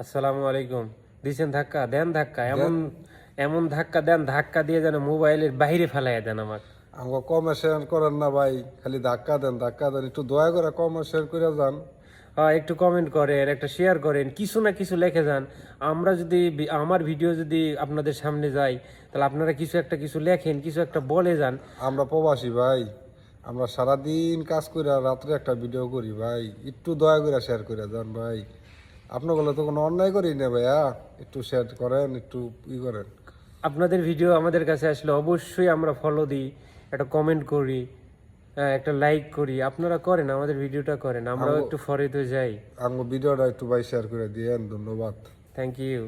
আসসালামু আলাইকুম। দিছেন ধাক্কা, দেন ধাক্কা, এমন এমন ধাক্কা দেন, ধাক্কা দিয়ে যেন মোবাইলের বাইরে ফেলাইয়া দেন আমার। আমাকে কমে শেয়ার করেন না ভাই, খালি ধাক্কা দেন ধাক্কা দেন, একটু দয়া করে কমে শেয়ার করে যান। হ্যাঁ, একটু কমেন্ট করেন, একটা শেয়ার করেন, কিছু না কিছু লিখে যান। আমরা যদি আমার ভিডিও যদি আপনাদের সামনে যায়, তাহলে আপনারা কিছু একটা কিছু লেখেন, কিছু একটা বলে যান। আমরা প্রবাসী ভাই, আমরা সারাদিন কাজ করে রাত্রে একটা ভিডিও করি ভাই, একটু দয়া করে শেয়ার করে যান ভাই। আপনাগুলো তো কোনো অন্যায় করি না ভাইয়া, একটু শেয়ার করেন, একটু করেন। আপনাদের ভিডিও আমাদের কাছে আসলে অবশ্যই আমরা ফলো দিই, একটা কমেন্ট করি, হ্যাঁ, একটা লাইক করি। আপনারা করেন, আমাদের ভিডিওটা করেন, আমরাও একটু ফরিদ হয়ে যাই। আমার ভিডিওটা একটু ভাই শেয়ার করে দিয়েন, ধন্যবাদ। Thank you.